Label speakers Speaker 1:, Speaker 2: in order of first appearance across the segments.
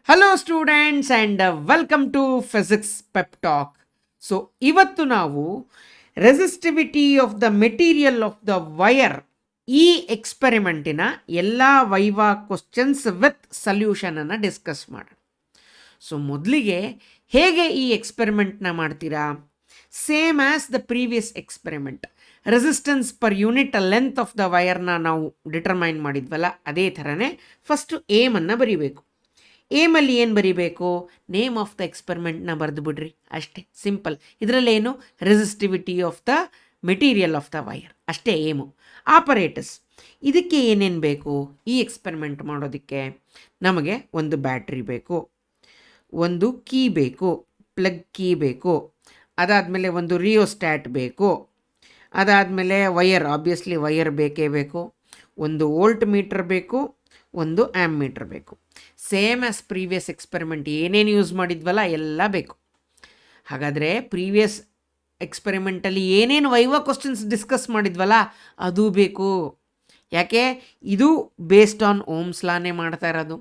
Speaker 1: Hello students and welcome to physics pep talk. So ಇವತ್ತು ನಾವು resistivity of the material of the wire ಈ ಎಕ್ಸ್ಪೆರಿಮೆಂಟಿನ ಎಲ್ಲ viva questions with ಸಲ್ಯೂಷನನ್ನು discuss ಮಾಡೋಣ. ಸೊ ಮೊದಲಿಗೆ ಹೇಗೆ ಈ ಎಕ್ಸ್ಪೆರಿಮೆಂಟ್ನ ಮಾಡ್ತೀರಾ? Same as the previous experiment, resistance per unit length of the ವಯರ್ನ ನಾವು ಡಿಟರ್ಮೈನ್ ಮಾಡಿದ್ವಲ್ಲ, ಅದೇ ಥರನೇ ಫಸ್ಟು ಏಮನ್ನು ಬರೀಬೇಕು. ಏಮಲ್ಲಿ ಏನು ಬರೀಬೇಕು? ನೇಮ್ ಆಫ್ ದ ಎಕ್ಸ್ಪೆರಿಮೆಂಟ್ನ ಬರೆದು ಬಿಡ್ರಿ, ಅಷ್ಟೇ ಸಿಂಪಲ್. ಇದರಲ್ಲೇನು? Resistivity of the material of the wire, ಅಷ್ಟೇ ಏಮು. ಆಪರೇಟಸ್, ಇದಕ್ಕೆ ಏನೇನು ಬೇಕು ಈ ಎಕ್ಸ್ಪೆರಿಮೆಂಟ್ ಮಾಡೋದಕ್ಕೆ? ನಮಗೆ ಒಂದು ಬ್ಯಾಟ್ರಿ ಬೇಕು, ಒಂದು ಕೀ ಬೇಕು, ಪ್ಲಗ್ ಕೀ ಬೇಕು, ಅದಾದಮೇಲೆ ಒಂದು ರಿಯೋಸ್ಟ್ಯಾಟ್ ಬೇಕು, ಅದಾದಮೇಲೆ ವಯರ್, ಆಬ್ವಿಯಸ್ಲಿ ವಯರ್ ಬೇಕೇ ಬೇಕು, ಒಂದು ವೋಲ್ಟ್ ಮೀಟರ್ ಬೇಕು, ಒಂದು ಆ್ಯಮ್ ಮೀಟರ್ ಬೇಕು. ಸೇಮ್ ಆ್ಯಸ್ ಪ್ರೀವಿಯಸ್ ಎಕ್ಸ್ಪೆರಿಮೆಂಟ್ ಏನೇನು ಯೂಸ್ ಮಾಡಿದ್ವಲ್ಲ ಎಲ್ಲ ಬೇಕು. ಹಾಗಾದರೆ ಪ್ರೀವಿಯಸ್ ಎಕ್ಸ್ಪೆರಿಮೆಂಟಲ್ಲಿ ಏನೇನು ವೈವಾ ಕ್ವಶನ್ಸ್ ಡಿಸ್ಕಸ್ ಮಾಡಿದ್ವಲ್ಲ ಅದು ಬೇಕು. ಯಾಕೆ? ಇದು ಬೇಸ್ಡ್ ಆನ್ ಓಮ್ಸ್ ಲಾನೇ ಮಾಡ್ತಾ ಇರೋದು.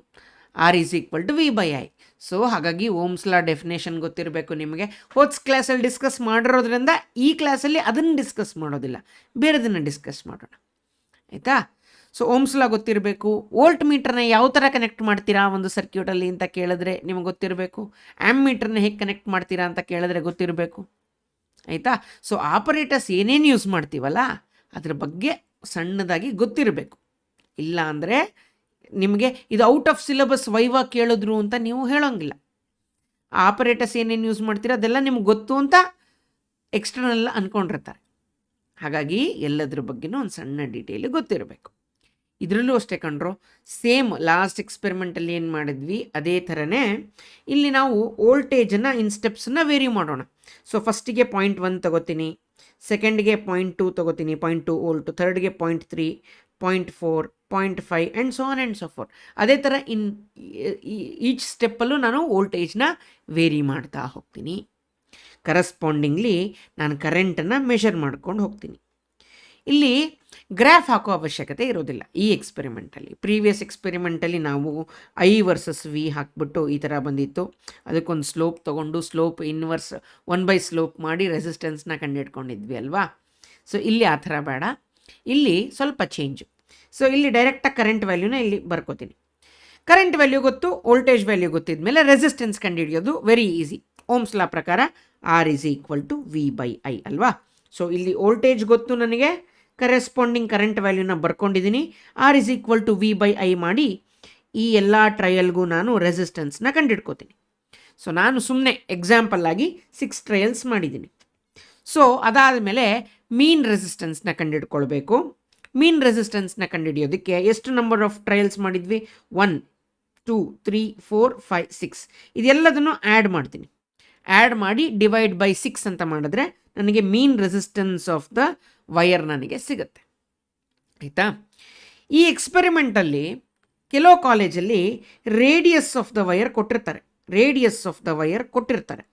Speaker 1: R = V/I. ಸೊ ಹಾಗಾಗಿ ಓಮ್ಸ್ ಲಾ ಡೆಫಿನೇಷನ್ ಗೊತ್ತಿರಬೇಕು ನಿಮಗೆ. ಹೋದ ಕ್ಲಾಸಲ್ಲಿ ಡಿಸ್ಕಸ್ ಮಾಡಿರೋದ್ರಿಂದ ಈ ಕ್ಲಾಸಲ್ಲಿ ಅದನ್ನು ಡಿಸ್ಕಸ್ ಮಾಡೋದಿಲ್ಲ, ಬೇರೆದನ್ನು ಡಿಸ್ಕಸ್ ಮಾಡೋಣ, ಆಯಿತಾ? ಸೊ ಓಮ್ಸ್ ಲಾ ಗೊತ್ತಿರಬೇಕು. ವೋಲ್ಟ್ ಮೀಟರ್ನ ಯಾವ ಥರ ಕನೆಕ್ಟ್ ಮಾಡ್ತೀರಾ ಒಂದು ಸರ್ಕ್ಯೂಟಲ್ಲಿ ಅಂತ ಕೇಳಿದ್ರೆ ನಿಮಗೆ ಗೊತ್ತಿರಬೇಕು. ಆ್ಯಮ್ ಮೀಟರ್ನ ಹೇಗೆ ಕನೆಕ್ಟ್ ಮಾಡ್ತೀರಾ ಅಂತ ಕೇಳಿದ್ರೆ ಗೊತ್ತಿರಬೇಕು, ಆಯಿತಾ? ಸೊ ಆಪರೇಟರ್ಸ್ ಏನೇನು ಯೂಸ್ ಮಾಡ್ತೀವಲ್ಲ ಅದ್ರ ಬಗ್ಗೆ ಸಣ್ಣದಾಗಿ ಗೊತ್ತಿರಬೇಕು. ಇಲ್ಲ ಅಂದರೆ ನಿಮಗೆ ಇದು ಔಟ್ ಆಫ್ ಸಿಲೆಬಸ್ ವೈವಾ ಕೇಳಿದ್ರು ಅಂತ ನೀವು ಹೇಳೋಂಗಿಲ್ಲ. ಆಪರೇಟರ್ಸ್ ಏನೇನು ಯೂಸ್ ಮಾಡ್ತೀರಾ ಅದೆಲ್ಲ ನಿಮ್ಗೆ ಗೊತ್ತು ಅಂತ ಎಕ್ಸ್ಟರ್ನಲ್ ಅಂದ್ಕೊಂಡಿರ್ತಾರೆ. ಹಾಗಾಗಿ ಎಲ್ಲದ್ರ ಬಗ್ಗೆನೂ ಒಂದು ಸಣ್ಣ ಡೀಟೇಲ್ ಗೊತ್ತಿರಬೇಕು. ಇದರಲ್ಲೂ ಅಷ್ಟೇ ಕಂಡ್ರು, ಸೇಮ್ ಲಾಸ್ಟ್ ಎಕ್ಸ್ಪೆರಿಮೆಂಟಲ್ಲಿ ಏನು ಮಾಡಿದ್ವಿ ಅದೇ ಥರನೇ ಇಲ್ಲಿ ನಾವು ವೋಲ್ಟೇಜನ್ನು ಇನ್ ಸ್ಟೆಪ್ಸನ್ನು ವೇರಿ ಮಾಡೋಣ. ಸೊ ಫಸ್ಟಿಗೆ 0.1 ತಗೋತೀನಿ, ಸೆಕೆಂಡ್ಗೆ 0.2 ತಗೋತೀನಿ, 0.2 ವೋಲ್ಟು, ಥರ್ಡ್ಗೆ 0.3, 0.4, 0.5 and so on and so forth. ಅದೇ ಥರ ಈಚ್ ಸ್ಟೆಪ್ಪಲ್ಲೂ ನಾನು ವೋಲ್ಟೇಜ್ನ ವೇರಿ ಮಾಡ್ತಾ ಹೋಗ್ತೀನಿ. ಕರೆಸ್ಪಾಂಡಿಂಗ್ಲಿ ನಾನು ಕರೆಂಟನ್ನು ಮೆಷರ್ ಮಾಡ್ಕೊಂಡು ಹೋಗ್ತೀನಿ. ಇಲ್ಲಿ ಗ್ರಾಫ್ ಹಾಕೋ ಅವಶ್ಯಕತೆ ಇರೋದಿಲ್ಲ ಈ ಎಕ್ಸ್ಪೆರಿಮೆಂಟಲ್ಲಿ. ಪ್ರೀವಿಯಸ್ ಎಕ್ಸ್ಪೆರಿಮೆಂಟಲ್ಲಿ ನಾವು I ವರ್ಸಸ್ V ಹಾಕ್ಬಿಟ್ಟು ಈ ಥರ ಬಂದಿತ್ತು. ಅದಕ್ಕೊಂದು ಸ್ಲೋಪ್ ತೊಗೊಂಡು ಸ್ಲೋಪ್ ಇನ್ವರ್ಸ್ 1/ಸ್ಲೋಪ್ ಮಾಡಿ ರೆಸಿಸ್ಟೆನ್ಸ್ನ ಕಂಡುಹಿಡ್ಕೊಂಡಿದ್ವಿ ಅಲ್ವಾ? ಸೊ ಇಲ್ಲಿ ಆ ಥರ ಬೇಡ, ಇಲ್ಲಿ ಸ್ವಲ್ಪ ಚೇಂಜು. ಸೊ ಇಲ್ಲಿ ಡೈರೆಕ್ಟಾಗಿ ಕರೆಂಟ್ ವ್ಯಾಲ್ಯೂನ ಇಲ್ಲಿ ಬರ್ಕೋತೀನಿ. ಕರೆಂಟ್ ವ್ಯಾಲ್ಯೂ ಗೊತ್ತು, ವೋಲ್ಟೇಜ್ ವ್ಯಾಲ್ಯೂ ಗೊತ್ತಿದ ಮೇಲೆ ರೆಸಿಸ್ಟೆನ್ಸ್ ಕಂಡುಹಿಡಿಯೋದು ವೆರಿ ಈಸಿ. ಓಮ್ಸ್ ಲಾ ಪ್ರಕಾರ R = V/I ಅಲ್ವಾ? ಸೊ ಇಲ್ಲಿ ವೋಲ್ಟೇಜ್ ಗೊತ್ತು ನನಗೆ, ಕರೆಸ್ಪಾಂಡಿಂಗ್ ಕರೆಂಟ್ ವ್ಯಾಲ್ಯೂನ ಬರ್ಕೊಂಡಿದ್ದೀನಿ. R = V/I ಮಾಡಿ ಈ ಎಲ್ಲ ಟ್ರಯಲ್ಗೂ ನಾನು ರೆಸಿಸ್ಟೆನ್ಸ್ನ ಕಂಡುಹಿಡ್ಕೋತೀನಿ. ಸೊ ನಾನು ಸುಮ್ಮನೆ ಎಕ್ಸಾಂಪಲ್ ಆಗಿ 6 ಟ್ರಯಲ್ಸ್ ಮಾಡಿದ್ದೀನಿ. ಸೊ ಅದಾದಮೇಲೆ ಮೀನ್ ರೆಸಿಸ್ಟೆನ್ಸ್ನ ಕಂಡುಹಿಡ್ಕೊಳ್ಬೇಕು. ಮೀನ್ ರೆಸಿಸ್ಟೆನ್ಸ್ನ ಕಂಡುಹಿಡಿಯೋದಕ್ಕೆ ಎಷ್ಟು ನಂಬರ್ ಆಫ್ ಟ್ರಯಲ್ಸ್ ಮಾಡಿದ್ವಿ? 1, 2, 3, 4, 5, 6 ಇದೆಲ್ಲದನ್ನು ಆ್ಯಡ್ ಮಾಡ್ತೀನಿ. ಆ್ಯಡ್ ಮಾಡಿ ಡಿವೈಡ್ ಬೈ 6 ಅಂತ ಮಾಡಿದ್ರೆ ನನಗೆ mean resistance of the wire ನನಗೆ ಸಿಗುತ್ತೆ, ಆಯಿತಾ? ಈ ಎಕ್ಸ್ಪೆರಿಮೆಂಟಲ್ಲಿ ಕೆಲವು ಕಾಲೇಜಲ್ಲಿ ರೇಡಿಯಸ್ ಆಫ್ ದ ವಯರ್ ಕೊಟ್ಟಿರ್ತಾರೆ.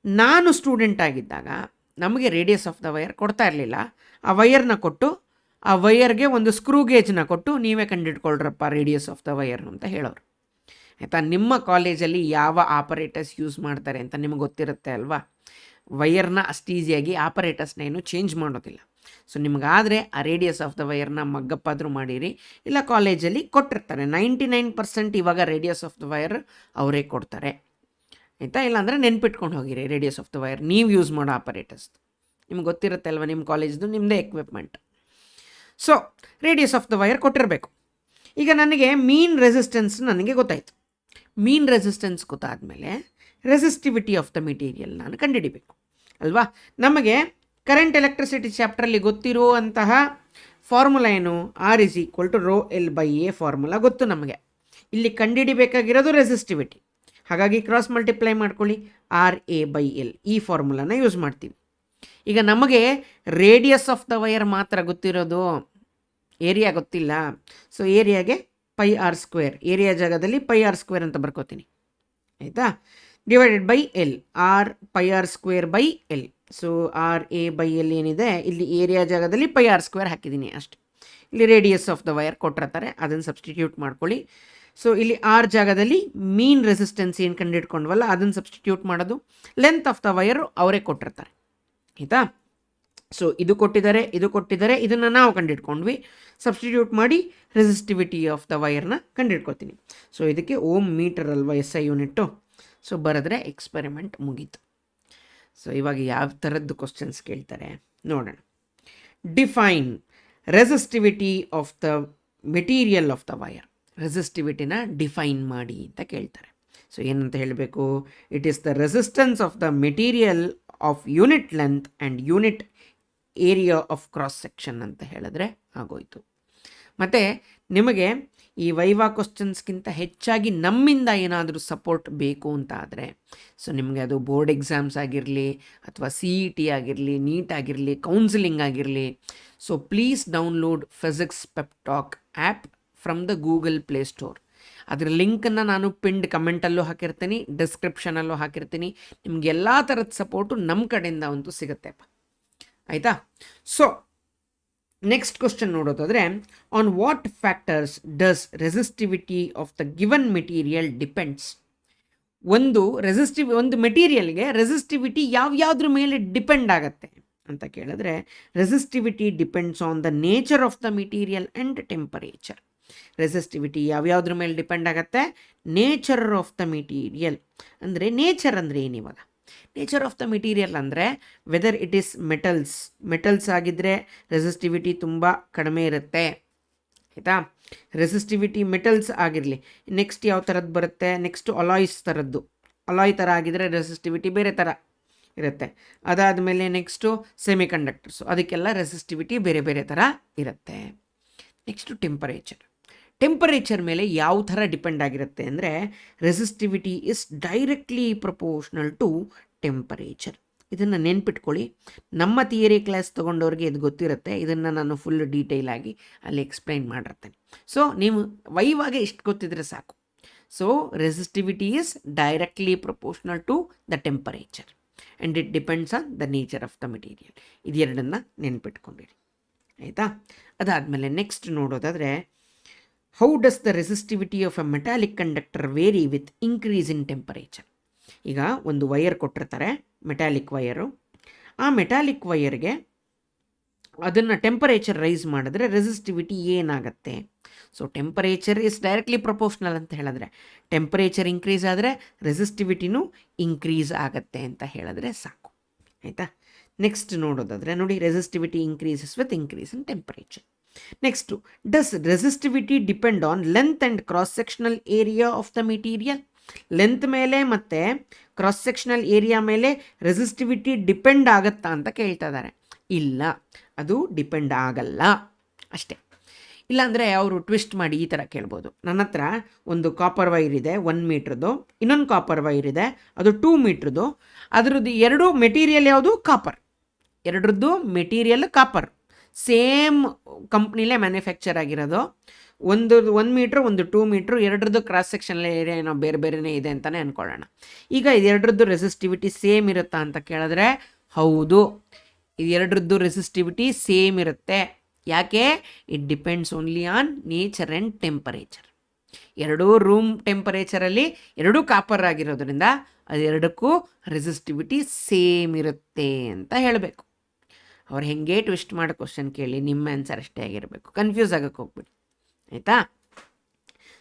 Speaker 1: ನಾನು ಸ್ಟೂಡೆಂಟ್ ಆಗಿದ್ದಾಗ ನಮಗೆ ರೇಡಿಯಸ್ ಆಫ್ ದ ವಯರ್ ಕೊಡ್ತಾ ಇರಲಿಲ್ಲ. ಆ ವಯರ್ನ ಕೊಟ್ಟು ಆ ವಯರ್ಗೆ ಒಂದು ಸ್ಕ್ರೂ ಗೇಜ್ನ ಕೊಟ್ಟು ನೀವೇ ಕಂಡುಹಿಡ್ಕೊಳ್ರಪ್ಪ ರೇಡಿಯಸ್ ಆಫ್ ದ ವಯರ್ ಅಂತ ಹೇಳೋರು, ಆಯಿತಾ? ನಿಮ್ಮ ಕಾಲೇಜಲ್ಲಿ ಯಾವ ಆಪರೇಟರ್ಸ್ ಯೂಸ್ ಮಾಡ್ತಾರೆ ಅಂತ ನಿಮಗೆ ಗೊತ್ತಿರುತ್ತೆ ಅಲ್ವಾ? ವಯರ್ನ ಅಷ್ಟು ಈಸಿಯಾಗಿ ಆಪರೇಟರ್ಸ್ನ ಏನು ಚೇಂಜ್ ಮಾಡೋದಿಲ್ಲ. ಸೊ ನಿಮಗಾದರೆ ಆ ರೇಡಿಯಸ್ ಆಫ್ ದ ವಯರ್ನ ಮಗ್ಗಪ್ಪಾದರೂ ಮಾಡಿರಿ, ಇಲ್ಲ ಕಾಲೇಜಲ್ಲಿ ಕೊಟ್ಟಿರ್ತಾರೆ. 99% ಇವಾಗ ರೇಡಿಯಸ್ ಆಫ್ ದ ವಯರ್ ಅವರೇ ಕೊಡ್ತಾರೆ, ಆಯಿತಾ? ಇಲ್ಲಾಂದರೆ ನೆನ್ಪಿಟ್ಕೊಂಡು ಹೋಗಿರಿ ರೇಡಿಯಸ್ ಆಫ್ ದ ವಯರ್ ನೀವು ಯೂಸ್ ಮಾಡೋ ಆಪರೇಟರ್ಸ್. ನಿಮ್ಗೆ ಗೊತ್ತಿರುತ್ತೆ ಅಲ್ವ, ನಿಮ್ಮ ಕಾಲೇಜ್ದು ನಿಮ್ಮದೇ equipment. So radius of the wire ಕೊಟ್ಟಿರಬೇಕು. ಈಗ ನನಗೆ ಮೀನ್ ರೆಸಿಸ್ಟೆನ್ಸ್ ನನಗೆ ಗೊತ್ತಾಯಿತು. ಮೀನ್ ರೆಸಿಸ್ಟೆನ್ಸ್ ಗೊತ್ತಾದಮೇಲೆ ರೆಸಿಸ್ಟಿವಿಟಿ ಆಫ್ ದ ಮೆಟೀರಿಯಲ್ ನಾನು ಕಂಡುಹಿಡಿಬೇಕು ಅಲ್ವಾ? ನಮಗೆ ಕರೆಂಟ್ ಎಲೆಕ್ಟ್ರಿಸಿಟಿ ಚಾಪ್ಟ್ರಲ್ಲಿ ಗೊತ್ತಿರುವಂತಹ ಫಾರ್ಮುಲಾ ಏನು? R = ρL/A ಫಾರ್ಮುಲಾ ಗೊತ್ತು ನಮಗೆ. ಇಲ್ಲಿ ಕಂಡುಹಿಡಿಬೇಕಾಗಿರೋದು ರೆಸಿಸ್ಟಿವಿಟಿ. ಹಾಗಾಗಿ ಕ್ರಾಸ್ ಮಲ್ಟಿಪ್ಲೈ ಮಾಡ್ಕೊಳ್ಳಿ, RA/L ಈ ಫಾರ್ಮುಲಾನ ಯೂಸ್ ಮಾಡ್ತೀವಿ. ಈಗ ನಮಗೆ ರೇಡಿಯಸ್ ಆಫ್ ದ ವಯರ್ ಮಾತ್ರ ಗೊತ್ತಿರೋದು, ಏರಿಯಾ ಗೊತ್ತಿಲ್ಲ. ಸೊ ಏರಿಯಾಗೆ πr², ಏರಿಯಾ ಜಾಗದಲ್ಲಿ πr² ಅಂತ ಬರ್ಕೋತೀನಿ, ಆಯಿತಾ? Divided by L, R πr²/L. So RA/L ಏನಿದೆ ಇಲ್ಲಿ ಏರಿಯಾ ಜಾಗದಲ್ಲಿ πr² ಹಾಕಿದ್ದೀನಿ ಅಷ್ಟೆ. ಇಲ್ಲಿ ರೇಡಿಯಸ್ ಆಫ್ ದ ವಯರ್ ಕೊಟ್ಟಿರ್ತಾರೆ, ಅದನ್ನು ಸಬ್ಸ್ಟಿಟ್ಯೂಟ್ ಮಾಡ್ಕೊಳ್ಳಿ. ಸೊ ಇಲ್ಲಿ ಆರ್ ಜಾಗದಲ್ಲಿ ಮೀನ್ ರೆಸಿಸ್ಟೆನ್ಸ್ ಏನು ಕಂಡುಹಿಡ್ಕೊಂಡ್ವಲ್ಲ ಅದನ್ನು ಸಬ್ಸ್ಟಿಟ್ಯೂಟ್ ಮಾಡೋದು. ಲೆಂತ್ ಆಫ್ ದ ವೈರ್ ಅವರೇ ಕೊಟ್ಟಿರ್ತಾರೆ, ಆಯಿತಾ. ಸೊ ಇದು ಕೊಟ್ಟಿದ್ದಾರೆ, ಇದನ್ನು ನಾವು ಕಂಡುಹಿಡ್ಕೊಂಡ್ವಿ. ಸಬ್ಸ್ಟಿಟ್ಯೂಟ್ ಮಾಡಿ ರೆಸಿಸ್ಟಿವಿಟಿ ಆಫ್ ದ ವೈರ್ನ ಕಂಡುಹಿಡ್ಕೊತೀನಿ. ಸೊ ಇದಕ್ಕೆ ಓಮ್ ಮೀಟರ್ ಅಲ್ವಾ SI ಯೂನಿಟ್ಟು. ಸೊ ಬರೆದ್ರೆ ಎಕ್ಸ್ಪೆರಿಮೆಂಟ್ ಮುಗೀತು. ಸೊ ಇವಾಗ ಯಾವ ಥರದ್ದು ಕ್ವಶನ್ಸ್ ಕೇಳ್ತಾರೆ ನೋಡೋಣ. Define resistivity of the material of the wire. ರೆಸಿಸ್ಟಿವಿಟಿನ ಡಿಫೈನ್ ಮಾಡಿ ಅಂತ ಕೇಳ್ತಾರೆ. ಸೊ ಏನಂತ ಹೇಳಬೇಕು? It is the resistance of the material of unit length and unit area of cross section ಅಂತ ಹೇಳಿದ್ರೆ ಆಗೋಯ್ತು. ಮತ್ತು ನಿಮಗೆ ಈ ವೈವಾ ಕ್ವಶನ್ಸ್ಗಿಂತ ಹೆಚ್ಚಾಗಿ ನಮ್ಮಿಂದ ಏನಾದರೂ ಸಪೋರ್ಟ್ ಬೇಕು ಅಂತ ಆದರೆ, ಸೊ ನಿಮಗೆ ಅದು ಬೋರ್ಡ್ ಎಕ್ಸಾಮ್ಸ್ ಆಗಿರಲಿ ಅಥವಾ CET ಆಗಿರಲಿ, ನೀಟ್ ಆಗಿರಲಿ, ಕೌನ್ಸಿಲಿಂಗ್ ಆಗಿರಲಿ, so please download physics pep talk app from the Google Play Store. ಅದರ ಲಿಂಕನ್ನು ನಾನು ಪಿಂಡ್ ಕಮೆಂಟಲ್ಲೂ ಹಾಕಿರ್ತೀನಿ, ಡಿಸ್ಕ್ರಿಪ್ಷನಲ್ಲೂ ಹಾಕಿರ್ತೀನಿ. ನಿಮ್ಗೆ ಎಲ್ಲ ಥರದ ಸಪೋರ್ಟು ನಮ್ಮ ಕಡೆಯಿಂದ ಅಂತೂ ಸಿಗುತ್ತೆಪ್ಪ, ಆಯಿತಾ. ಸೊ ನೆಕ್ಸ್ಟ್ ಕ್ವಶನ್ ನೋಡೋದಾದರೆ, on what factors does resistivity of the given material depends. ಒಂದು ಮೆಟೀರಿಯಲ್ಗೆ ರೆಸಿಸ್ಟಿವಿಟಿ ಯಾವ್ಯಾವ್ದ್ರ ಮೇಲೆ ಡಿಪೆಂಡ್ ಆಗುತ್ತೆ ಅಂತ ಕೇಳಿದ್ರೆ, resistivity depends on the nature of the material and temperature. Resistivity ಯಾವ್ಯಾವ್ದ್ರ ಮೇಲೆ ಡಿಪೆಂಡ್ ಆಗುತ್ತೆ? Nature of the material. ಅಂದರೆ ನೇಚರ್ ಅಂದರೆ ಏನಿವಾಗ? ನೇಚರ್ ಆಫ್ ದ ಮೆಟೀರಿಯಲ್ ಅಂದರೆ ವೆದರ್ ಇಟ್ ಈಸ್ ಮೆಟಲ್ಸ್ ಆಗಿದ್ದರೆ ರೆಸಿಸ್ಟಿವಿಟಿ ತುಂಬ ಕಡಿಮೆ ಇರುತ್ತೆ, ಆಯಿತಾ. ರೆಸಿಸ್ಟಿವಿಟಿ ಮೆಟಲ್ಸ್ ಆಗಿರಲಿ. ನೆಕ್ಸ್ಟ್ ಯಾವ ಥರದ್ದು ಬರುತ್ತೆ? ನೆಕ್ಸ್ಟು ಅಲಾಯ್ ಥರ ಆಗಿದ್ದರೆ ರೆಸಿಸ್ಟಿವಿಟಿ ಬೇರೆ ಥರ ಇರುತ್ತೆ. ಅದಾದಮೇಲೆ ನೆಕ್ಸ್ಟು ಸೆಮಿಕಂಡಕ್ಟರ್ಸು, ಅದಕ್ಕೆಲ್ಲ ರೆಸಿಸ್ಟಿವಿಟಿ ಬೇರೆ ಬೇರೆ ಥರ ಇರುತ್ತೆ. ನೆಕ್ಸ್ಟು ಟೆಂಪರೇಚರ್ ಮೇಲೆ ಯಾವ ಥರ ಡಿಪೆಂಡ್ ಆಗಿರುತ್ತೆ ಅಂದರೆ, resistivity is directly proportional to temperature. ಇದನ್ನು ನೆನ್ಪಿಟ್ಕೊಳ್ಳಿ. ನಮ್ಮ ಥಿಯರಿ ಕ್ಲಾಸ್ ತೊಗೊಂಡವ್ರಿಗೆ ಇದು ಗೊತ್ತಿರುತ್ತೆ. ಇದನ್ನು ನಾನು ಫುಲ್ ಡೀಟೇಲ್ ಆಗಿ ಅಲ್ಲಿ ಎಕ್ಸ್ಪ್ಲೈನ್ ಮಾಡಿರ್ತೇನೆ. ಸೊ ನೀವು ವೈವಾಗೆ ಇಷ್ಟು ಗೊತ್ತಿದ್ರೆ ಸಾಕು. So resistivity is directly proportional to the temperature and it depends on the nature of the material. ಇದೆರಡನ್ನು ನೆನ್ಪಿಟ್ಕೊಂಡಿರಿ, ಆಯಿತಾ. ಅದಾದಮೇಲೆ ನೆಕ್ಸ್ಟ್ ನೋಡೋದಾದರೆ, how does the resistivity of a metallic conductor vary with increase in temperature. ಈಗ ಒಂದು wire ಕೊಟ್ಟಿರ್ತಾರೆ, metallic wire. ಆ metallic ವೈರ್ಗೆ ಅದನ್ನು ಟೆಂಪರೇಚರ್ ರೈಸ್ ಮಾಡಿದ್ರೆ ರೆಸಿಸ್ಟಿವಿಟಿ ಏನಾಗುತ್ತೆ? So temperature is directly proportional ಅಂತ ಹೇಳಿದ್ರೆ, ಟೆಂಪರೇಚರ್ ಇನ್ಕ್ರೀಸ್ ಆದರೆ ರೆಸಿಸ್ಟಿವಿಟಿನೂ ಇನ್ಕ್ರೀಸ್ ಆಗುತ್ತೆ ಅಂತ ಹೇಳಿದ್ರೆ ಸಾಕು, ಆಯಿತಾ. ನೆಕ್ಸ್ಟ್ ನೋಡೋದಾದರೆ ನೋಡಿ, resistivity increases with increase in temperature. Next, does resistivity depend on length and cross sectional area of the material. Length ಮೇಲೆ ಮತ್ತು ಕ್ರಾಸ್ ಸೆಕ್ಷನಲ್ ಏರಿಯಾ ಮೇಲೆ ರೆಸಿಸ್ಟಿವಿಟಿ ಡಿಪೆಂಡ್ ಆಗುತ್ತಾ ಅಂತ ಕೇಳ್ತಾ ಇದ್ದಾರೆ. ಇಲ್ಲ, ಅದು ಡಿಪೆಂಡ್ ಆಗಲ್ಲ ಅಷ್ಟೇ. ಇಲ್ಲಾಂದರೆ ಅವರು ಟ್ವಿಸ್ಟ್ ಮಾಡಿ ಈ ಥರ ಕೇಳ್ಬೋದು, ನನ್ನ ಹತ್ರ ಒಂದು ಕಾಪರ್ ವೈರ್ ಇದೆ 1 ಮೀಟ್ರದ್ದು, ಇನ್ನೊಂದು ಕಾಪರ್ ವೈರ್ ಇದೆ ಅದು 2 ಮೀಟ್ರದ್ದು, ಅದರದ್ದು ಎರಡು ಮೆಟೀರಿಯಲ್ ಯಾವುದು? ಕಾಪರ್. ಎರಡರದ್ದು ಮೆಟೀರಿಯಲ್ ಕಾಪರ್, ಸೇಮ್ ಕಂಪ್ನಿಲೇ ಮ್ಯಾನುಫ್ಯಾಕ್ಚರ್ ಆಗಿರೋದು. ಒಂದು 1 ಮೀಟ್ರ್, ಒಂದು 2 ಮೀಟ್ರು, ಎರಡರದ್ದು ಕ್ರಾಸ್ ಸೆಕ್ಷನಲ್ ಏರಿಯಾ ಏನೋ ಬೇರೆ ಬೇರೆನೇ ಇದೆ ಅಂತಲೇ ಅಂದ್ಕೊಳ್ಳೋಣ. ಈಗ ಇದೆರಡರದ್ದು ರೆಸಿಸ್ಟಿವಿಟಿ ಸೇಮ್ ಇರುತ್ತಾ ಅಂತ ಕೇಳಿದ್ರೆ ಹೌದು, ಇದೆರಡರದ್ದು ರೆಸಿಸ್ಟಿವಿಟಿ ಸೇಮ್ ಇರುತ್ತೆ. ಯಾಕೆ? It depends only on nature and temperature. ಎರಡೂ ರೂಮ್ ಟೆಂಪರೇಚರಲ್ಲಿ ಎರಡೂ ಕಾಪರ್ ಆಗಿರೋದ್ರಿಂದ ಅದೆರಡಕ್ಕೂ ರೆಸಿಸ್ಟಿವಿಟಿ ಸೇಮ್ ಇರುತ್ತೆ ಅಂತ ಹೇಳಬೇಕು. ಅವ್ರು ಹೆಂಗೆ ಟ್ವಿಸ್ಟ್ ಮಾಡೋ ಕ್ವಶನ್ ಕೇಳಿ ನಿಮ್ಮ ಆನ್ಸರ್ ಅಷ್ಟೇ ಆಗಿರಬೇಕು, ಕನ್ಫ್ಯೂಸ್ ಆಗೋಕ್ಕೆ ಹೋಗ್ಬಿಡಿ, ಆಯಿತಾ.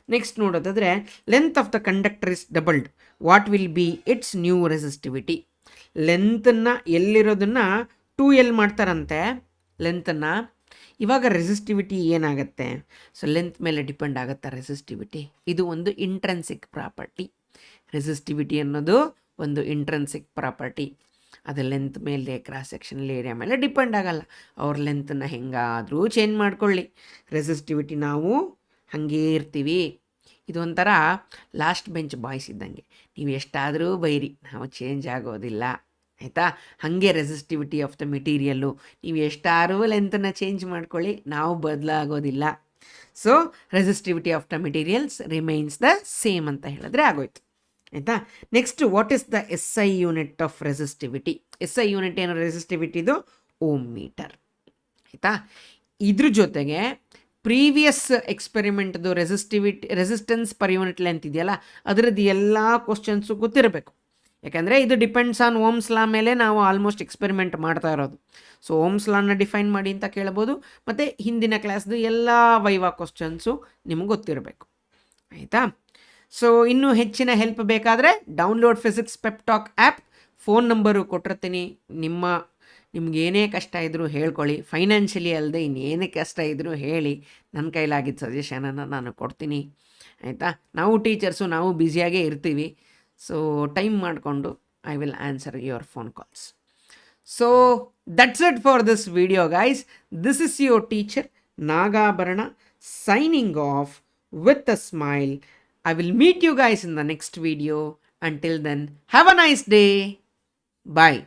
Speaker 1: ನೆಕ್ಸ್ಟ್ ನೋಡೋದಾದರೆ, length of the conductor is doubled, what will be its new resistivity. ಲೆಂತನ್ನು ಎಲ್ಲಿರೋದನ್ನು 2L ಮಾಡ್ತಾರಂತೆ ಲೆಂತನ್ನು. ಇವಾಗ ರೆಸಿಸ್ಟಿವಿಟಿ ಏನಾಗುತ್ತೆ? ಸೊ ಲೆಂತ್ ಮೇಲೆ ಡಿಪೆಂಡ್ ಆಗುತ್ತಾ ರೆಸಿಸ್ಟಿವಿಟಿ? ಇದು ಒಂದು ಇಂಟ್ರೆನ್ಸಿಕ್ ಪ್ರಾಪರ್ಟಿ. ರೆಸಿಸ್ಟಿವಿಟಿ ಅನ್ನೋದು ಒಂದು ಇಂಟ್ರೆನ್ಸಿಕ್ ಪ್ರಾಪರ್ಟಿ. ಅದು ಲೆಂತ್ ಮೇಲೆ, ಕ್ರಾಸ್ ಸೆಕ್ಷನಲ್ ಏರಿಯಾ ಮೇಲೆ ಡಿಪೆಂಡ್ ಆಗಲ್ಲ. ಅವ್ರ ಲೆಂತನ್ನು ಹೆಂಗಾದರೂ ಚೇಂಜ್ ಮಾಡ್ಕೊಳ್ಳಿ, ರೆಸಿಸ್ಟಿವಿಟಿ ನಾವು ಹಾಗೇ ಇರ್ತೀವಿ. ಇದೊಂಥರ ಲಾಸ್ಟ್ ಬೆಂಚ್ ಬಾಯ್ಸ್ ಇದ್ದಂಗೆ, ನೀವು ಎಷ್ಟಾದರೂ ಬೈರಿ, ನಾವು ಚೇಂಜ್ ಆಗೋದಿಲ್ಲ, ಆಯಿತಾ. ಹಾಗೆ ರೆಸಿಸ್ಟಿವಿಟಿ ಆಫ್ ದ ಮೆಟೀರಿಯಲ್ಲು, ನೀವು ಎಷ್ಟಾದರೂ ಲೆಂತನ್ನು ಚೇಂಜ್ ಮಾಡ್ಕೊಳ್ಳಿ, ನಾವು ಬದಲಾಗೋದಿಲ್ಲ. So resistivity of the materials remains the same ಅಂತ ಹೇಳಿದ್ರೆ ಆಗೋಯ್ತು, ಆಯಿತಾ. Next, what is the SI unit of resistivity? SI unit ಏನು ರೆಸಿಸ್ಟಿವಿಟಿದು? ಓಮ್ ಮೀಟರ್, ಆಯಿತಾ. ಇದ್ರ ಜೊತೆಗೆ ಪ್ರೀವಿಯಸ್ ಎಕ್ಸ್ಪೆರಿಮೆಂಟ್ದು ರೆಸಿಸ್ಟೆನ್ಸ್ ಪರ್ ಯೂನಿಟ್ ಲೆಂತ್ ಇದೆಯಲ್ಲ, ಅದರದ್ದು ಎಲ್ಲ ಕ್ವಶನ್ಸು ಗೊತ್ತಿರಬೇಕು. ಯಾಕಂದರೆ ಇದು ಡಿಪೆಂಡ್ಸ್ ಆನ್ ಓಮ್ಸ್ ಲಾ ಮೇಲೆ ನಾವು ಆಲ್ಮೋಸ್ಟ್ ಎಕ್ಸ್ಪೆರಿಮೆಂಟ್ ಮಾಡ್ತಾ ಇರೋದು. ಸೊ ಓಮ್ಸ್ ಲಾನ ಡಿಫೈನ್ ಮಾಡಿ ಅಂತ ಕೇಳ್ಬೋದು, ಮತ್ತು ಹಿಂದಿನ ಕ್ಲಾಸ್ದು ಎಲ್ಲ ವೈವಾ ಕ್ವಶನ್ಸು ನಿಮಗೆ ಗೊತ್ತಿರಬೇಕು. ಆಯಿತಾ? ಸೊ ಇನ್ನೂ ಹೆಚ್ಚಿನ ಹೆಲ್ಪ್ ಬೇಕಾದರೆ download physics pep talk app. Phone number ಕೊಟ್ಟಿರ್ತೀನಿ. ನಿಮ್ಗೆ ಏನೇ ಕಷ್ಟ ಇದ್ದರೂ ಹೇಳ್ಕೊಳ್ಳಿ. ಫೈನಾನ್ಷಿಯಲಿ ಅಲ್ಲದೆ ಇನ್ನೇನೇ ಕಷ್ಟ ಇದ್ದರೂ ಹೇಳಿ, ನನ್ನ ಕೈಲಾಗಿದ್ದ ಸಜೆಷನನ್ನು ನಾನು ಕೊಡ್ತೀನಿ. ಆಯಿತಾ? ನಾವು ಟೀಚರ್ಸು, ನಾವು ಬ್ಯುಸಿಯಾಗೇ ಇರ್ತೀವಿ. ಸೊ ಟೈಮ್ ಮಾಡಿಕೊಂಡು I will answer your phone calls. So that's it for this video guys. This is your teacher Nagabharana signing off with a smile. I will meet you guys in the next video. Until then, have a nice day. Bye.